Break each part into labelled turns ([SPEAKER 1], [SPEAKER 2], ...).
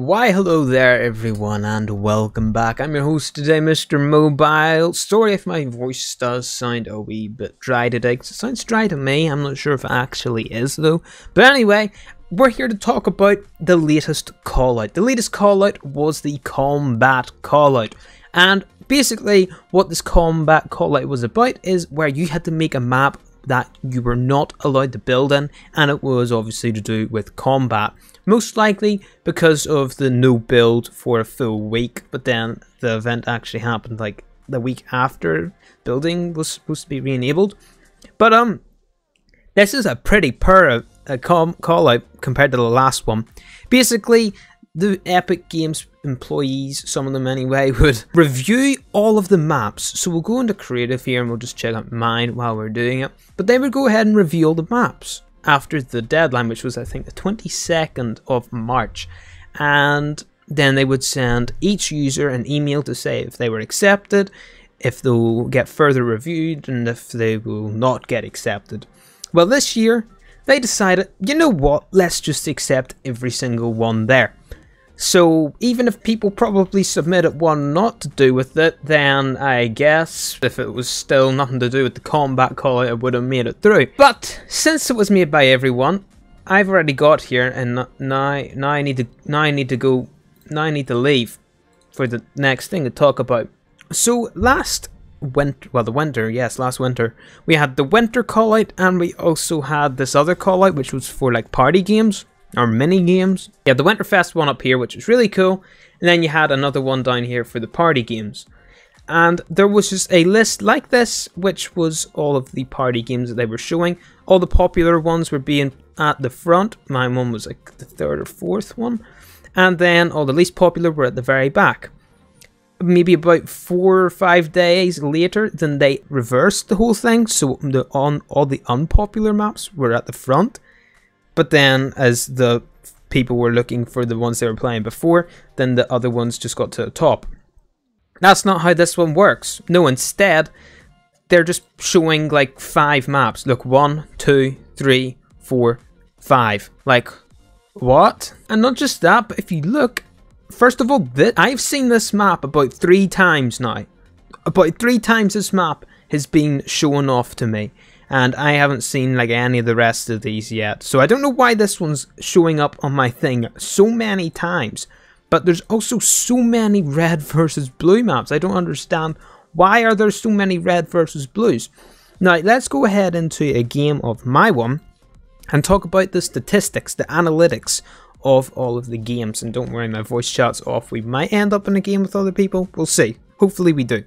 [SPEAKER 1] Why hello there everyone and welcome back. I'm your host today, Mr. Mobile. Sorry if my voice does sound a wee bit dry today, because it sounds dry to me. I'm not sure if it actually is though. But anyway, we're here to talk about the latest callout. The latest callout was the combat callout. And basically what this combat callout was about is where you had to make a map that you were not allowed to build in, and it was obviously to do with combat. Most likely because of the no build for a full week, but then the event actually happened like the week after building was supposed to be re-enabled. But this is a pretty call out compared to the last one. Basically, the Epic Games employees, some of them anyway, would review all of the maps. So we'll go into creative here and we'll just check out mine while we're doing it. But they would go ahead and review all the maps after the deadline, which was I think the 22nd of March. And then they would send each user an email to say if they were accepted, if they'll get further reviewed, and if they will not get accepted. Well, this year they decided, you know what, let's just accept every single one there. So even if people probably submitted one not to do with it, then I guess if it was still nothing to do with the combat callout, it would have made it through. But since it was made by everyone, I've already got here, and now I need to leave for the next thing to talk about. So last winter, last winter, we had the winter callout, and we also had this other callout, which was for like party games. Or mini games. You had the Winterfest one up here, which was really cool, and then you had another one down here for the party games. And there was just a list like this, which was all of the party games that they were showing. All the popular ones were being at the front. My one was like the third or fourth one, and then all the least popular were at the very back. Maybe about 4 or 5 days later, then they reversed the whole thing, so all the unpopular maps were at the front. But then, as the people were looking for the ones they were playing before, then the other ones just got to the top. That's not how this one works. No, instead, they're just showing like 5 maps. Look, 1, 2, 3, 4, 5. Like, what? And not just that, but if you look, first of all, I've seen this map about 3 times now. About 3 times this map has been shown off to me. And I haven't seen like any of the rest of these yet. So I don't know why this one's showing up on my thing so many times. But there's also so many red versus blue maps. I don't understand why are there so many red versus blues. Now let's go ahead into a game of my one and talk about the statistics, the analytics of all of the games. And don't worry, my voice chat's off. We might end up in a game with other people. We'll see. Hopefully we do.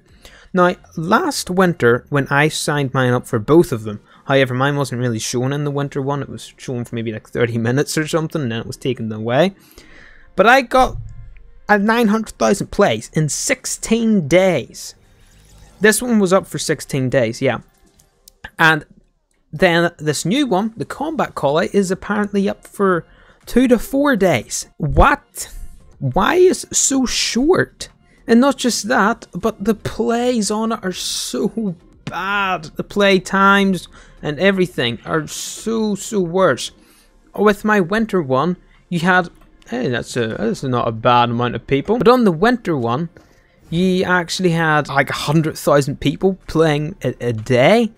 [SPEAKER 1] Now, last winter, when I signed mine up for both of them, however, mine wasn't really shown in the winter one. It was shown for maybe like 30 minutes or something, and then it was taken away. But I got 900,000 plays in 16 days. This one was up for 16 days, yeah. And then this new one, the combat callout, is apparently up for 2 to 4 days. What? Why is it so short? And not just that, but the plays on it are so bad. The play times and everything are so worse. With my winter one, you had, hey, that's not a bad amount of people. But on the winter one, you actually had like 100,000 people playing it a day.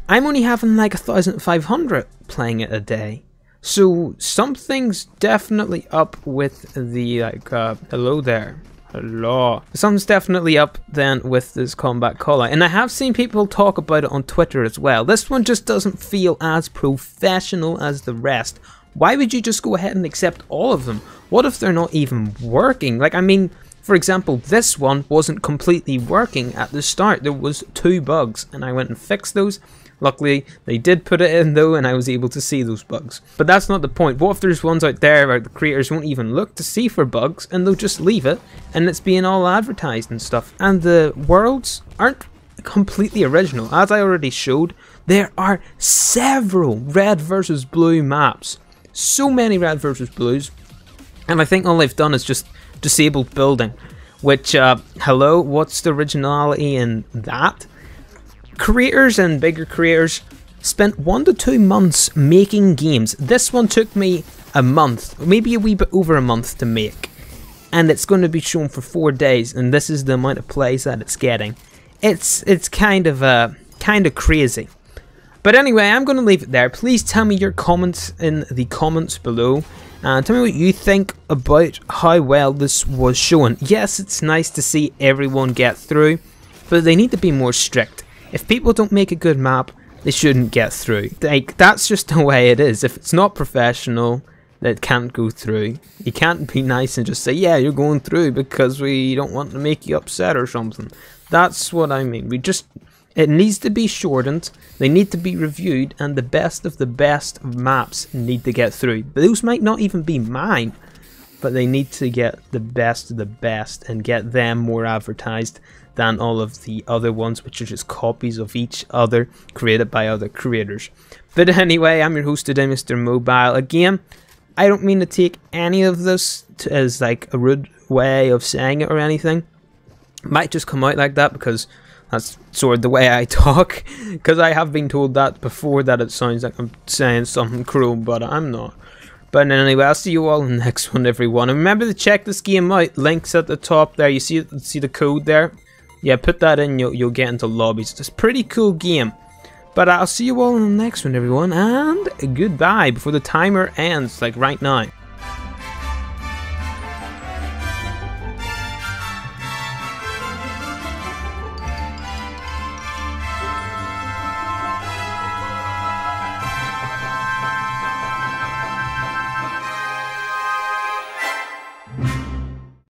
[SPEAKER 1] I'm only having like 1,500 playing it a day. So something's definitely up with the like, hello there. Hello. Something's definitely up then with this combat callout, and I have seen people talk about it on Twitter as well. This one just doesn't feel as professional as the rest. Why would you just go ahead and accept all of them? What if they're not even working? Like, I mean, for example, this one wasn't completely working at the start. There was 2 bugs, and I went and fixed those. Luckily, they did put it in though, and I was able to see those bugs. But that's not the point. What if there's ones out there where the creators won't even look to see for bugs, and they'll just leave it, and it's being all advertised and stuff. And the worlds aren't completely original. As I already showed, there are several red versus blue maps. So many red versus blues. And I think all they've done is just disabled building. Which, hello, what's the originality in that? Creators and bigger creators spent 1 to 2 months making games. This one took me a month, maybe a wee bit over a month to make. and it's going to be shown for 4 days, and this is the amount of plays that it's getting. It's kind of crazy. But anyway, I'm going to leave it there. Please tell me your comments in the comments below. And tell me what you think about how well this was shown. Yes, it's nice to see everyone get through, but they need to be more strict. If people don't make a good map, they shouldn't get through. Like, that's just the way it is. If it's not professional, that can't go through. You can't be nice and just say, yeah, you're going through because we don't want to make you upset or something. That's what I mean. It needs to be shortened, they need to be reviewed, and the best of the best maps need to get through. Those might not even be mine, but they need to get the best of the best and get them more advertised than all of the other ones, which are just copies of each other created by other creators. But anyway, I'm your host today, Mr. Mobile. Again, I don't mean to take any of this as like a rude way of saying it or anything. It might just come out like that because that's sort of the way I talk, because I have been told that before, that it sounds like I'm saying something cruel, but I'm not. But anyway, I'll see you all in the next one, everyone. And remember to check this game out. Links at the top there. You see the code there? Yeah, put that in. You'll get into lobbies. It's a pretty cool game. But I'll see you all in the next one, everyone. And goodbye before the timer ends, like right now.